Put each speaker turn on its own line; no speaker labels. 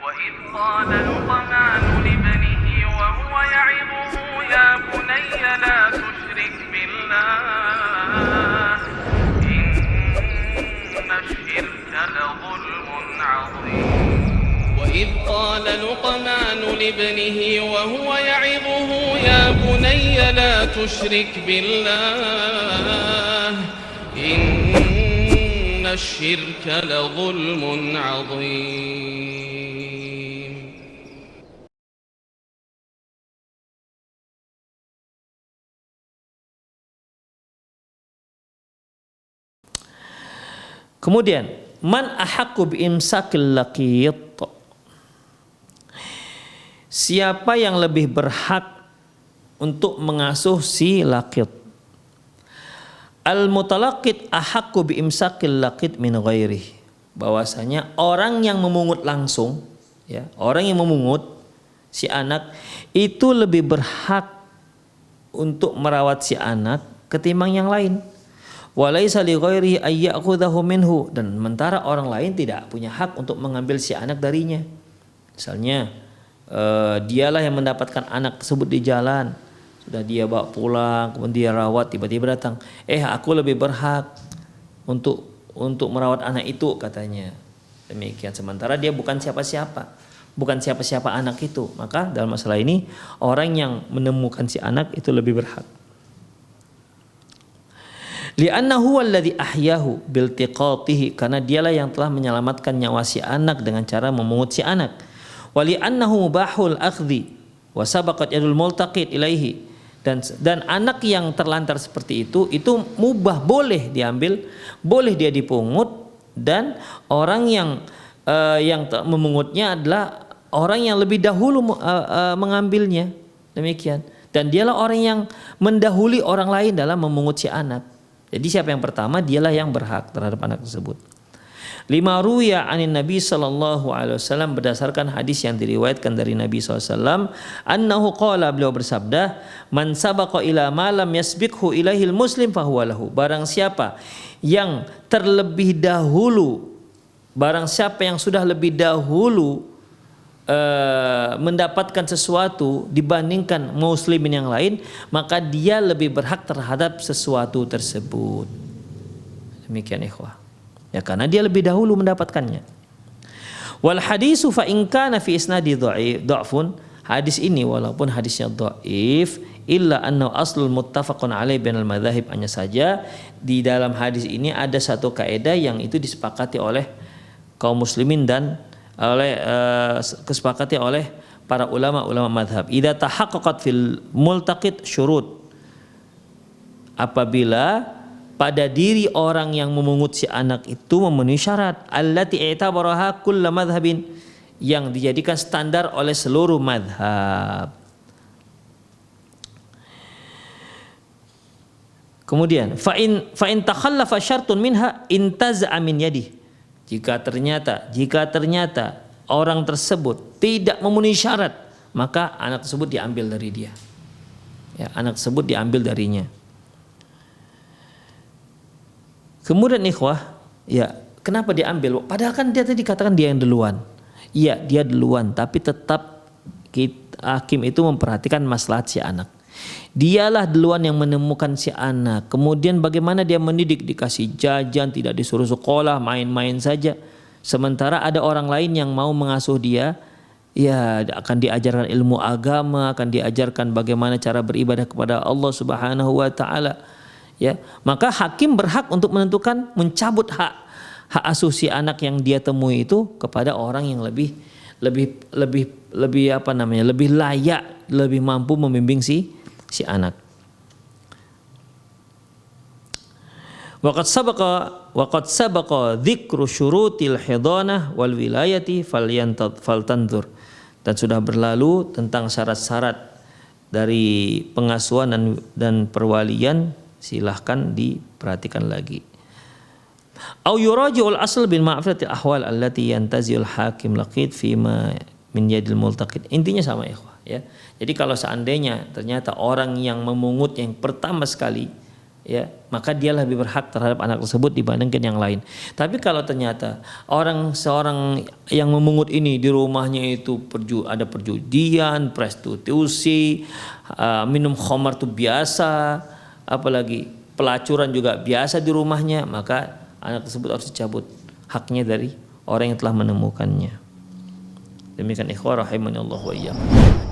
وإذ قال لقمان لابنه وهو يعظه يا بني لا تشرك بالله إن الشرك لظلم عظيم وإذ قال لقمان لابنه وهو يعظه يا بني لا تشرك بالله إن الشرك لظلم عظيم.
Kemudian man ahaqqu bi imsakil laqit, siapa yang lebih berhak untuk mengasuh si laqit? Al mutalaqit ahaqqu bi imsakil laqit min ghairihi, bahwasanya orang yang memungut langsung, ya, orang yang memungut si anak itu lebih berhak untuk merawat si anak ketimbang yang lain. Walaisa li ghairihi ay ya'khudhahu minhu, dan sementara orang lain tidak punya hak untuk mengambil si anak darinya. Misalnya dialah yang mendapatkan anak tersebut di jalan, sudah dia bawa pulang, kemudian dia rawat, tiba-tiba datang, aku lebih berhak untuk merawat anak itu, katanya. Demikian, sementara dia bukan siapa-siapa anak itu. Maka dalam masalah ini orang yang menemukan si anak itu lebih berhak. Li'annahu alladhi ahyahu biltiqatihi, karena dialah yang telah menyelamatkan nyawa si anak dengan cara memungut si anak. Wa li'annahu mubahul akhdhi wa sabaqat yadul multaqit ilaihi, dan anak yang terlantar seperti itu mubah, boleh diambil, boleh dia dipungut, dan orang yang memungutnya adalah orang yang lebih dahulu mengambilnya. Demikian, dan dialah orang yang mendahului orang lain dalam memungut si anak. Jadi siapa yang pertama, dialah yang berhak terhadap anak tersebut. Lima ruya anin Nabi sallallahu alaihi wasallam, berdasarkan hadis yang diriwayatkan dari Nabi SAW, annahu qala, beliau bersabda, man sabaqa ila ma lam yasbiqhu ilaihil muslim fahuwa lahu, barang siapa yang terlebih dahulu, barang siapa yang sudah lebih dahulu mendapatkan sesuatu dibandingkan muslimin yang lain, maka dia lebih berhak terhadap sesuatu tersebut. Demikian ikhwah, ya, karena dia lebih dahulu mendapatkannya. Wal hadisu fa in kana fi isnadi dha'fun, hadis ini walaupun hadisnya dhaif, illa annahu aslul muttafaqun alaih bainal madzahib, hanya saja di dalam hadis ini ada satu kaidah yang itu disepakati oleh kaum muslimin dan kesepakati oleh para ulama madhab. Idza tahaqqaqat fil multaqit syurut, apabila pada diri orang yang memungut si anak itu memenuhi syarat, allati i'tabaraha kullu madhhabin, yang dijadikan standar oleh seluruh madhab. Kemudian fa in takhallafa syartun minha intaza'a min yadihi, jika ternyata orang tersebut tidak memenuhi syarat, maka anak tersebut diambil dari dia. Ya, anak tersebut diambil darinya. Kemudian ikhwah, ya, kenapa diambil? Padahal kan dia tadi dikatakan dia yang duluan. Iya, dia duluan, tapi tetap hakim itu memperhatikan maslahat si anak. Dialah duluan yang menemukan si anak. Kemudian bagaimana dia mendidik, dikasih jajan, tidak disuruh sekolah, main-main saja. Sementara ada orang lain yang mau mengasuh dia, ya, akan diajarkan ilmu agama, akan diajarkan bagaimana cara beribadah kepada Allah Subhanahu wa taala. Ya, maka hakim berhak untuk menentukan, mencabut hak asuh si anak yang dia temui itu kepada orang yang lebih layak, lebih mampu membimbing si anak. Waqad sabaqa dzikru syurutil hidanah wal wilayati faltanzur, dan sudah berlalu tentang syarat-syarat dari pengasuhan dan perwalian, silahkan diperhatikan lagi. Au yuraji'ul asl bil ma'rifatil ahwal allati yantazi'ul hakim laqit fima min yadil multaqid. Intinya sama ikhwah, ya. Jadi kalau seandainya ternyata orang yang memungut yang pertama sekali ya, maka dia lebih berhak terhadap anak tersebut dibandingkan yang lain. Tapi kalau ternyata seorang yang memungut ini di rumahnya itu ada perjudian, prostitusi, minum khamar itu biasa, apalagi pelacuran juga biasa di rumahnya, maka anak tersebut harus dicabut haknya dari orang yang telah menemukannya. Demikian ikhwah rahimani Allah wa iyyakum.